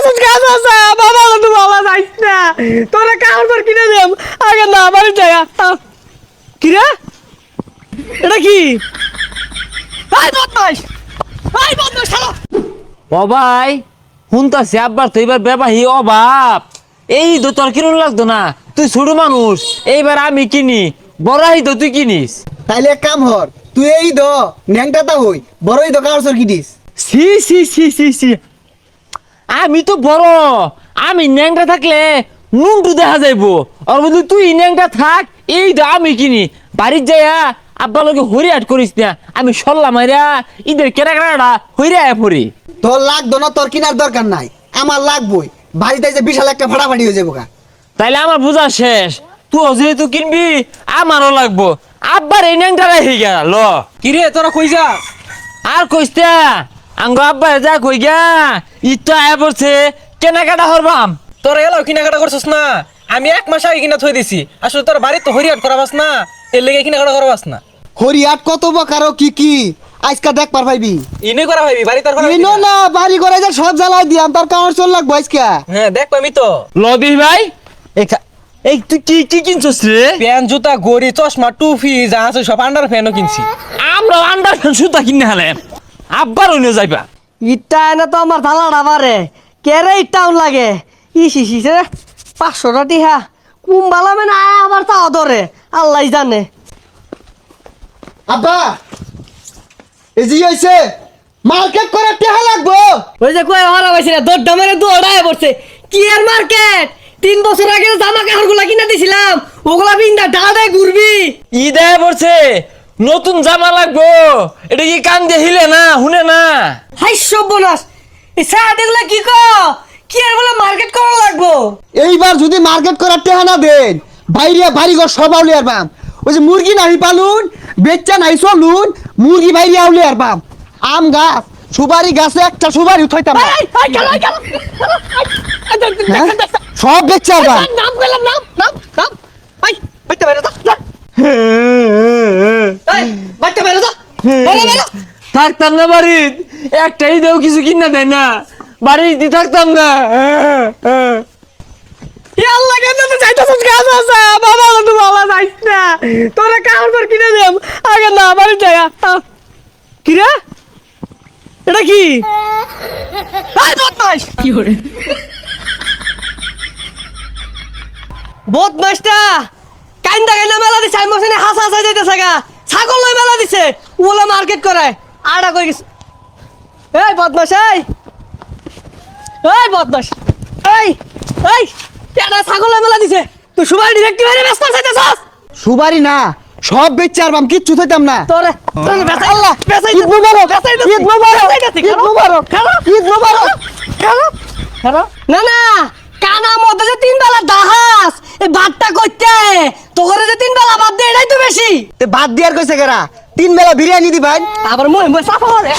যাইতাছিস গাছ আছে বাবা তো বাবা যাইস না তোরা কাউর পর কিনে দেব আগে না বাড়ি জায়গা কি রে এটা কি ভাই বদমাশ শালা ও ভাই শুনতাছি আব্বার তো এবার বেবাহি অভাব এই তো তোর কিনুন লাগতো না তুই ছোট মানুষ এইবার আমি কিনি বড়াই তো তুই কিনিস তাইলে এক কাম হর তুই এই দ ন্যাংটাটা হই বড়ই দ কার সর কিডিস সি সি সি সি সি আমি তো বড় আমি ন্যাংটা থাকলে নুনটু দেখা যাইবো আর বলি তুই ন্যাংটা থাক এই তো আমি কিনি বাড়ির যাইয়া আব্বা লোকে হরিয়াট করিস না আমি সল্লা মাইরা ঈদের কেনাকাটা হইরা পড়ি তোর লাগতো না তোর কিনার দরকার নাই আমার লাগবই বাড়িতে যে বিশাল একটা ফাটাফাটি হয়ে যাবো গা তাইলে আমার বোঝা শেষ তুই যেহেতু কিনবি আমারও লাগবো আব্বার এই ন্যাংটা রেখে গেল কিরে তোরা কই যা আর কইস্তা আঙ্গ আব্বা যা কই গা ইটা আয় পড়ছে কেনাকাটা হরবাম তোরা এলাও কিনাকাটা করছস না আমি এক মাস আগে কিনা থই দিছি আসলে তোর বাড়ি তো হরিয়াট করাবাস না এর লেগে কিনাকাটা করবাস না হরিয়াট কত বকারো কি আজকা দেখ পার পাইবি ইনে করা ভাইবি বাড়ি তার করা ইনো না বাড়ি করে যা সব জ্বালাই দিয়াম তার কার চল লাগবো আজকা হ্যাঁ দেখ পামি তো লবি ভাই এই তুই কি কি কিনছস রে প্যান জুতা গড়ি চশমা টুপি যা আছে সব আন্ডার ফ্যানও কিনছি আমরা আন্ডার সুতা কিনে হালে আব্বার হইলে যাইবা ইটা এনে তো আমার ধালাটা বারে কেরে ইটাউন লাগে ইসিসিছে 500 টাকা টিহা কুম্বালা মানে আবার তাও ধরে আল্লাহ জানে আব্বা এই যে হইছে মার্কেট করে টেহা লাগবো ওই যে কই হরা হইছে না দড় ডামারে দৌড়ায় পড়ছে কি এর মার্কেট 3 বছর আগে জামা কাপড়গুলা কিনা দিছিলাম ওগুলা বিন্দা ডাড়ায় ঘুরবি ঈদ আয় পড়ছে নতুন জামা লাগবো এটা কি কান দিয়ে হিলে না শুনে না হাই সর্বনাশ এই সাদেগুলা কি কি আর বলে মার্কেট করা লাগবো এইবার যদি মার্কেট করার টেহা না দেন বাইরে বাড়িঘর সব আউলে আর বাম ওই যে মুরগি নাই পালুন বেচ্চা নাই চলুন মুরগি বাইরে আউলে আর বাম আম গাছ সুপারি গাছে একটা সুপারি উঠাইতাম না। হ্যাঁ? সব বেচ্চা আর বাম নাম কইলাম নাম আই বাইতে বাইরে যা এই বাইতে বাইরে যা বাইরে থাকতাম না বাড়ির একটাই দেও কিছু কিনা দেয় না বাড়িতে থাকতাম না আল্লাহ কেন তো যাইতাছিস গাছ আছে বাবা তো বাবা যাইস না তোরা কাউর পর কিনে দেব আগে না বাড়ি জায়গা কি রে এটা কি বদমাশ কি করে বদমাশটা কাইন্দা কাইন্দা মেলা দিছে আমি মনে হাসা হাসা যাইতেছে গা ছাগল লই মেলা দিছে ওলা মার্কেট করে আড়া কই গেছে এই বদমাশ এই বদমাশ এই এটা ছাগল লই মেলা দিছে তুই সুবাই ডিরেক্টিভ এর ব্যস্ত যাইতেছস সুপারি না সব বেচ্চা আর বাম কিচ্ছু থাইতাম না তোরে তোরে বেসাই আল্লাহ বেসাই ঈদ মোবারক ঈদ মোবারক ঈদ মোবারক ঈদ মোবারক খালো না না কানা মধ্যে যে 3 বেলা দাহাস এই ভাতটা কইতে তোরে যে 3 বেলা ভাত দে এটাই তো বেশি তে বাদ দিয়ার কইছে কেরা 3 বেলা বিরিয়ানি দি ভাই আবার মই সাফা করে